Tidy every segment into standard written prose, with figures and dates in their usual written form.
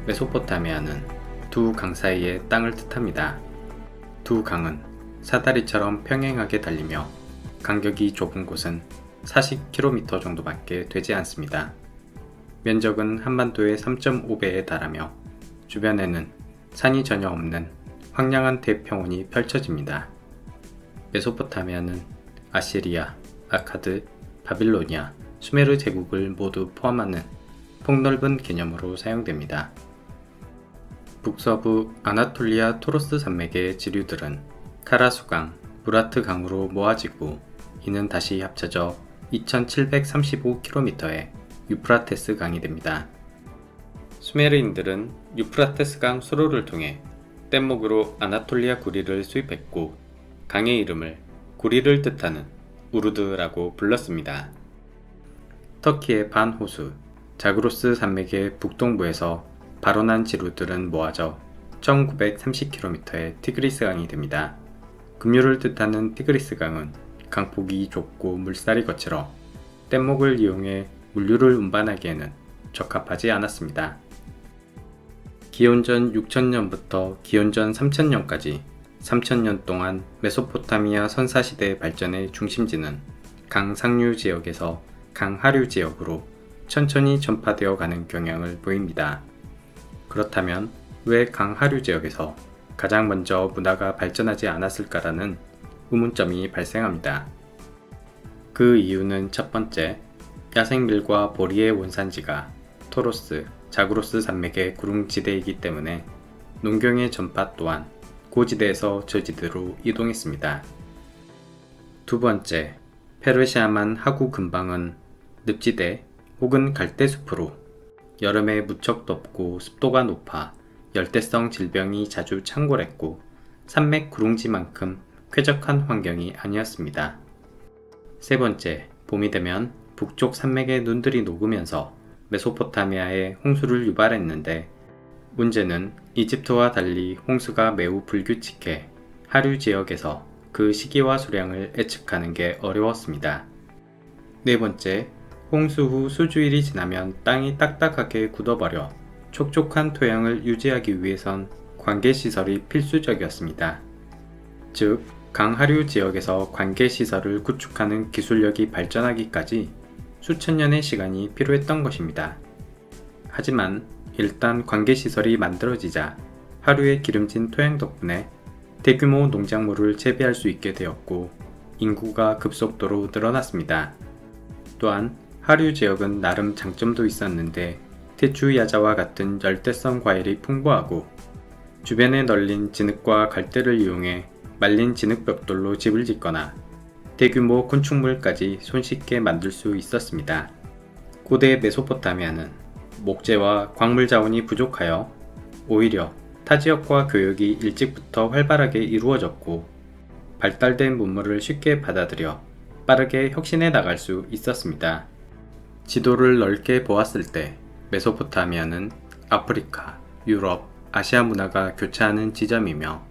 메소포타미아는 두 강 사이의 땅을 뜻합니다. 두 강은 사다리처럼 평행하게 달리며 간격이 좁은 곳은 40km 정도밖에 되지 않습니다. 면적은 한반도의 3.5배에 달하며 주변에는 산이 전혀 없는 황량한 대평원이 펼쳐집니다. 메소포타미아는 아시리아, 아카드, 바빌로니아, 수메르 제국을 모두 포함하는 폭넓은 개념으로 사용됩니다. 북서부 아나톨리아 토로스 산맥의 지류들은 카라수강, 무라트 강으로 모아지고 이는 다시 합쳐져 2735km의 유프라테스 강이 됩니다. 수메르인들은 유프라테스 강 수로를 통해 뗏목으로 아나톨리아 구리를 수입했고 강의 이름을 구리를 뜻하는 우르드라고 불렀습니다. 터키의 반 호수, 자그로스 산맥의 북동부에서 발원한 지류들은 모아져 1930km의 티그리스 강이 됩니다. 급류를 뜻하는 티그리스 강은 강폭이 좁고 물살이 거칠어 뗏목을 이용해 물류를 운반하기에는 적합하지 않았습니다. 기원전 6000년부터 기원전 3000년까지 3000년 동안 메소포타미아 선사시대의 발전의 중심지는 강 상류 지역에서 강 하류 지역으로 천천히 전파되어 가는 경향을 보입니다. 그렇다면 왜 강 하류 지역에서 가장 먼저 문화가 발전하지 않았을까라는 의문점이 발생합니다. 그 이유는 첫 번째, 야생밀과 보리의 원산지가 토로스, 자그로스 산맥의 구릉지대이기 때문에 농경의 전파 또한 고지대에서 저지대로 이동했습니다. 두 번째, 페르시아만 하구 근방은 늪지대 혹은 갈대숲으로 여름에 무척 덥고 습도가 높아 열대성 질병이 자주 창궐했고 산맥 구릉지만큼 쾌적한 환경이 아니었습니다. 세 번째, 봄이 되면 북쪽 산맥의 눈들이 녹으면서 메소포타미아에 홍수를 유발했는데 문제는 이집트와 달리 홍수가 매우 불규칙해 하류 지역에서 그 시기와 수량을 예측하는 게 어려웠습니다. 네 번째, 홍수 후 수주일이 지나면 땅이 딱딱하게 굳어버려 촉촉한 토양을 유지하기 위해선 관계시설이 필수적이었습니다. 즉, 강하류 지역에서 관계시설을 구축하는 기술력이 발전하기까지 수천 년의 시간이 필요했던 것입니다. 하지만 일단 관계시설이 만들어지자 하류의 기름진 토양 덕분에 대규모 농작물을 재배할 수 있게 되었고 인구가 급속도로 늘어났습니다. 또한 하류 지역은 나름 장점도 있었는데 대추 야자와 같은 열대성 과일이 풍부하고 주변에 널린 진흙과 갈대를 이용해 말린 진흙 벽돌로 집을 짓거나 대규모 건축물까지 손쉽게 만들 수 있었습니다. 고대 메소포타미아는 목재와 광물 자원이 부족하여 오히려 타 지역과 교역이 일찍부터 활발하게 이루어졌고 발달된 문물을 쉽게 받아들여 빠르게 혁신해 나갈 수 있었습니다. 지도를 넓게 보았을 때 메소포타미아는 아프리카, 유럽, 아시아 문화가 교차하는 지점이며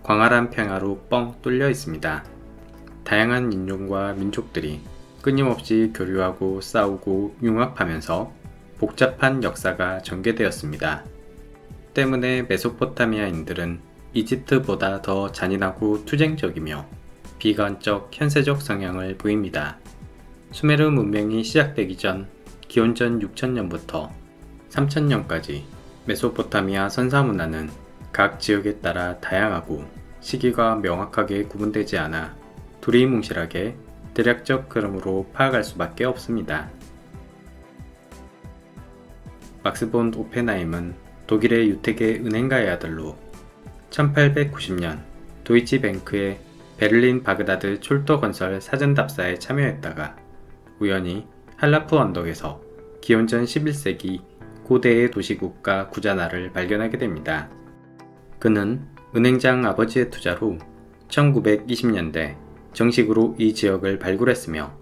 광활한 평야로 뻥 뚫려 있습니다. 다양한 인종과 민족들이 끊임없이 교류하고 싸우고 융합하면서 복잡한 역사가 전개되었습니다. 때문에 메소포타미아인들은 이집트보다 더 잔인하고 투쟁적이며 비관적 현세적 성향을 보입니다. 수메르 문명이 시작되기 전 기원전 6000년부터 3000년까지 메소포타미아 선사 문화는 각 지역에 따라 다양하고 시기가 명확하게 구분되지 않아 두리뭉실하게 대략적 흐름으로 파악할 수밖에 없습니다. 막스 본 오펜하임은 독일의 유택의 은행가의 아들로 1890년 도이치뱅크의 베를린 바그다드 철도 건설 사전 답사에 참여했다가 우연히 할라프 언덕에서 기원전 11세기 고대의 도시국가 구자나를 발견하게 됩니다. 그는 은행장 아버지의 투자로 1920년대 정식으로 이 지역을 발굴했으며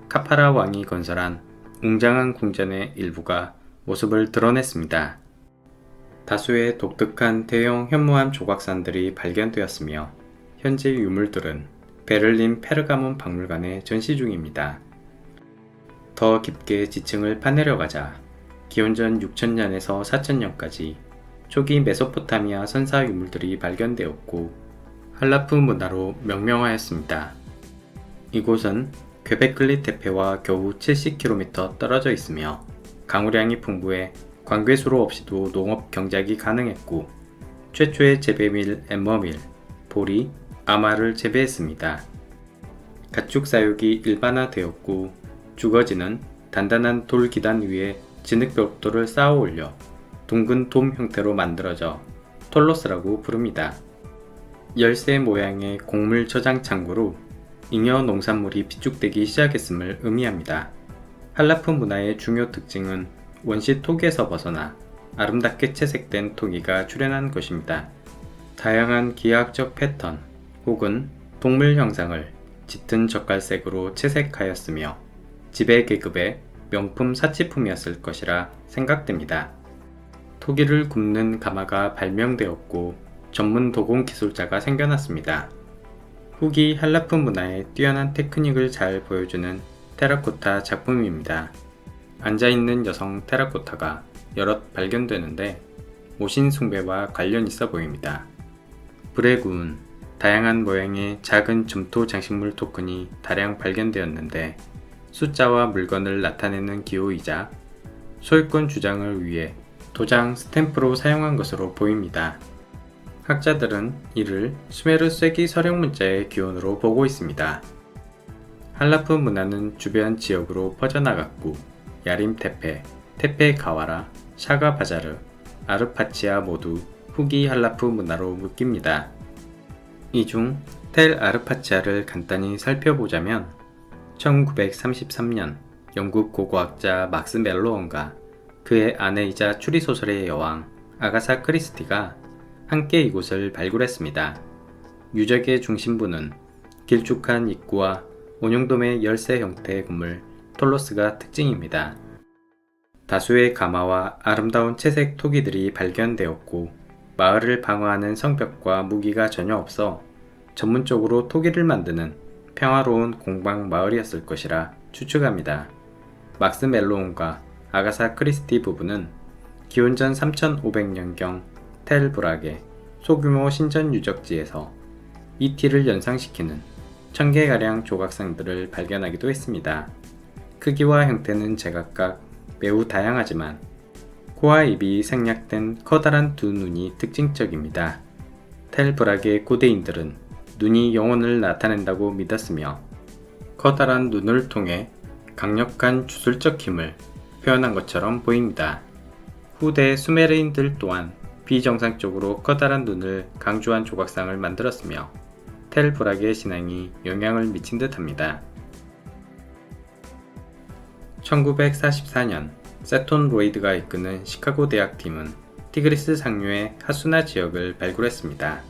카파라 왕이 건설한 웅장한 궁전의 일부가 모습을 드러냈습니다. 다수의 독특한 대형 현무암 조각산들이 발견되었으며 현재 유물들은 베를린 페르가몬 박물관에 전시 중입니다. 더 깊게 지층을 파내려가자 기원전 6000년에서 4000년까지 초기 메소포타미아 선사 유물들이 발견되었고 한라프 문화로 명명하였습니다. 이곳은 퀘베클리 테페와 겨우 70km 떨어져 있으며 강우량이 풍부해 관괴수로 없이도 농업 경작이 가능했고 최초의 재배밀 엠머밀, 보리, 아마를 재배했습니다. 가축 사육이 일반화되었고 주거지는 단단한 돌 기단 위에 진흙벽돌을 쌓아 올려 둥근 돔 형태로 만들어져 톨로스라고 부릅니다. 열쇠 모양의 곡물 저장 창고로 잉여 농산물이 비축되기 시작했음을 의미합니다. 한라프 문화의 중요 특징은 원시 토기에서 벗어나 아름답게 채색된 토기가 출현한 것입니다. 다양한 기하학적 패턴 혹은 동물 형상을 짙은 젓갈색으로 채색하였으며 지배 계급의 명품 사치품이었을 것이라 생각됩니다. 토기를 굽는 가마가 발명되었고 전문 도공 기술자가 생겨났습니다. 후기 한라프 문화의 뛰어난 테크닉을 잘 보여주는 테라코타 작품입니다. 앉아있는 여성 테라코타가 여럿 발견되는데 오신 숭배와 관련 있어 보입니다. 불에 구운 다양한 모양의 작은 점토 장식물 토큰이 다량 발견되었는데 숫자와 물건을 나타내는 기호이자 소유권 주장을 위해 도장 스탬프로 사용한 것으로 보입니다. 학자들은 이를 수메르 쇠기 서령 문자의 기원으로 보고 있습니다. 한라프 문화는 주변 지역으로 퍼져나갔고 야림테페, 테페가와라, 샤가바자르, 아르파치아 모두 후기 한라프 문화로 묶입니다. 이 중 텔 아르파치아를 간단히 살펴보자면 1933년 영국 고고학자 막스 멜로원과 그의 아내이자 추리소설의 여왕 아가사 크리스티가 함께 이곳을 발굴했습니다. 유적의 중심부는 길쭉한 입구와 온용돔의 열쇠 형태의 건물 톨로스가 특징입니다. 다수의 가마와 아름다운 채색 토기들이 발견되었고 마을을 방어하는 성벽과 무기가 전혀 없어 전문적으로 토기를 만드는 평화로운 공방 마을이었을 것이라 추측합니다. 막스 멜로온과 아가사 크리스티 부부는 기원전 3500년경 텔 브락의 소규모 신전 유적지에서 이티를 연상시키는 1000개가량 조각상들을 발견하기도 했습니다. 크기와 형태는 제각각 매우 다양하지만 코와 입이 생략된 커다란 두 눈이 특징적입니다. 텔 브락의 고대인들은 눈이 영혼을 나타낸다고 믿었으며 커다란 눈을 통해 강력한 주술적 힘을 표현한 것처럼 보입니다. 후대 수메르인들 또한 비정상적으로 커다란 눈을 강조한 조각상을 만들었으며 텔 브락의 신앙이 영향을 미친 듯합니다. 1944년 세톤 로이드가 이끄는 시카고 대학팀은 티그리스 상류의 하수나 지역을 발굴했습니다.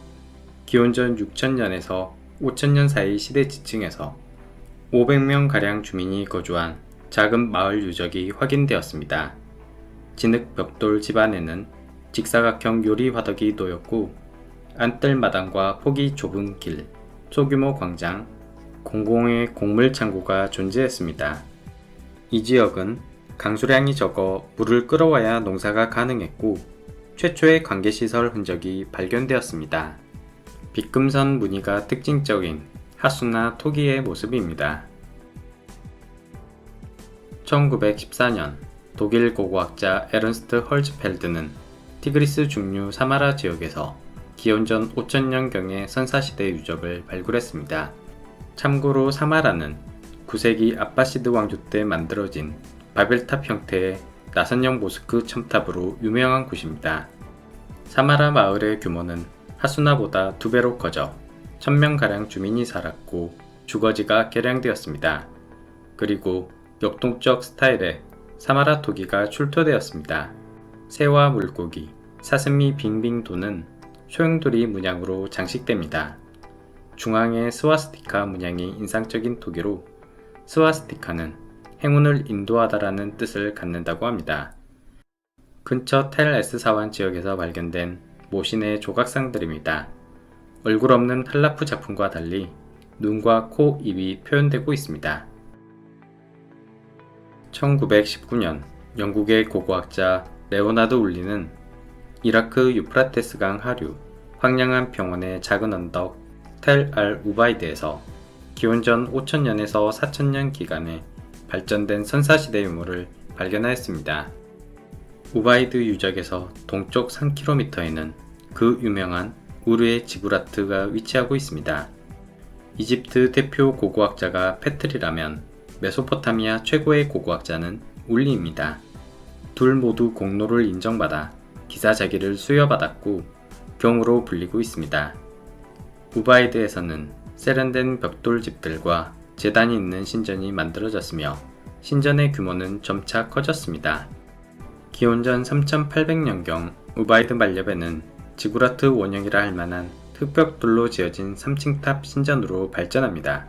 기원전 6000년에서 5000년 사이 시대 지층에서 500명가량 주민이 거주한 작은 마을 유적이 확인되었습니다. 진흙 벽돌 집안에는 직사각형 요리 화덕이 놓였고 안뜰 마당과 폭이 좁은 길, 소규모 광장, 공공의 곡물 창고가 존재했습니다. 이 지역은 강수량이 적어 물을 끌어와야 농사가 가능했고 최초의 관계시설 흔적이 발견되었습니다. 빗금선 무늬가 특징적인 하수나 토기의 모습입니다. 1914년 독일 고고학자 에른스트 헐즈펠드는 티그리스 중류 사마라 지역에서 기원전 5000년경의 선사시대 유적을 발굴했습니다. 참고로 사마라는 9세기 아바시드 왕조 때 만들어진 바벨탑 형태의 나선형 모스크 첨탑으로 유명한 곳입니다. 사마라 마을의 규모는 하수나보다 2배로 커져 1000명가량 주민이 살았고 주거지가 개량되었습니다. 그리고 역동적 스타일의 사마라 토기가 출토되었습니다. 새와 물고기, 사슴이 빙빙 도는 소용돌이 문양으로 장식됩니다. 중앙의 스와스티카 문양이 인상적인 토기로 스와스티카는 행운을 인도하다라는 뜻을 갖는다고 합니다. 근처 텔 에스사완 지역에서 발견된 모신의 조각상들입니다. 얼굴 없는 한라프 작품과 달리 눈과 코, 입이 표현되고 있습니다. 1919년 영국의 고고학자 레오나드 울리는 이라크 유프라테스강 하류 황량한 평원의 작은 언덕 텔 알 우바이드에서 기원전 5000년에서 4000년 기간에 발전된 선사시대 유물을 발견하였습니다. 우바이드 유적에서 동쪽 3km에는 그 유명한 우르의 지구라트가 위치하고 있습니다. 이집트 대표 고고학자가 페트리라면 메소포타미아 최고의 고고학자는 울리입니다. 둘 모두 공로를 인정받아 기사자기를 수여받았고 경으로 불리고 있습니다. 우바이드에서는 세련된 벽돌집들과 제단이 있는 신전이 만들어졌으며 신전의 규모는 점차 커졌습니다. 기원전 3800년경 우바이드 만렵에는 지구라트 원형이라 할 만한 흙벽돌로 지어진 3층탑 신전으로 발전합니다.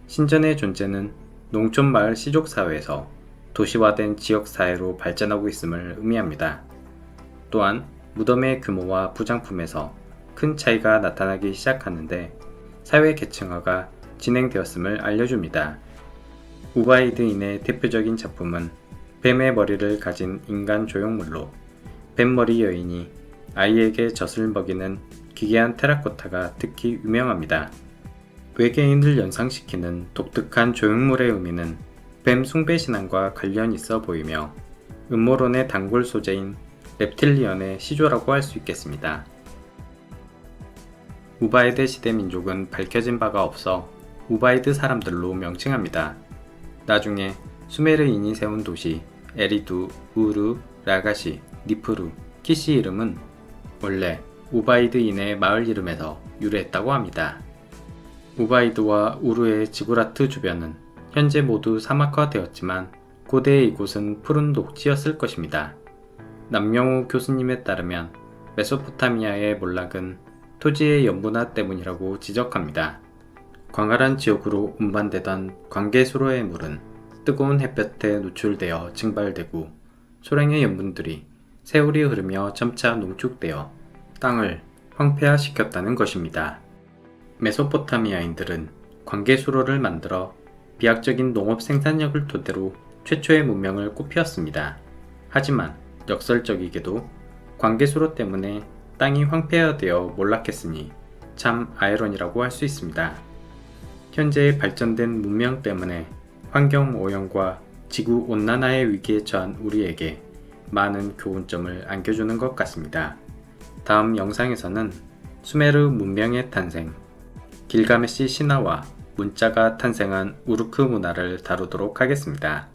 신전의 존재는 농촌마을 시족사회에서 도시화된 지역사회로 발전하고 있음을 의미합니다. 또한 무덤의 규모와 부장품에서 큰 차이가 나타나기 시작하는데 사회 계층화가 진행되었음을 알려줍니다. 우바이드인의 대표적인 작품은 뱀의 머리를 가진 인간 조형물로 뱀머리 여인이 아이에게 젖을 먹이는 기괴한 테라코타가 특히 유명합니다. 외계인을 연상시키는 독특한 조형물의 의미는 뱀 숭배 신앙과 관련이 있어 보이며 음모론의 단골 소재인 렙틸리언의 시조라고 할 수 있겠습니다. 우바이드 시대 민족은 밝혀진 바가 없어 우바이드 사람들로 명칭합니다. 나중에 수메르인이 세운 도시 에리두, 우르, 라가시, 니프루, 키시 이름은 원래 우바이드인의 마을 이름에서 유래했다고 합니다. 우바이드와 우르의 지구라트 주변은 현재 모두 사막화되었지만 고대 이곳은 푸른 녹지였을 것입니다. 남명우 교수님에 따르면 메소포타미아의 몰락은 토지의 염분화 때문이라고 지적합니다. 광활한 지역으로 운반되던 광개수로의 물은 뜨거운 햇볕에 노출되어 증발되고 소량의 염분들이 세월이 흐르며 점차 농축되어 땅을 황폐화시켰다는 것입니다. 메소포타미아인들은 광개수로를 만들어 비약적인 농업 생산력을 토대로 최초의 문명을 꽃피웠습니다. 하지만 역설적이게도 광개수로 때문에 땅이 황폐화되어 몰락했으니 참 아이러니라고 할 수 있습니다. 현재의 발전된 문명 때문에 환경 오염과 지구 온난화의 위기에 처한 우리에게 많은 교훈점을 안겨주는 것 같습니다. 다음 영상에서는 수메르 문명의 탄생, 길가메시 신화와 문자가 탄생한 우르크 문화를 다루도록 하겠습니다.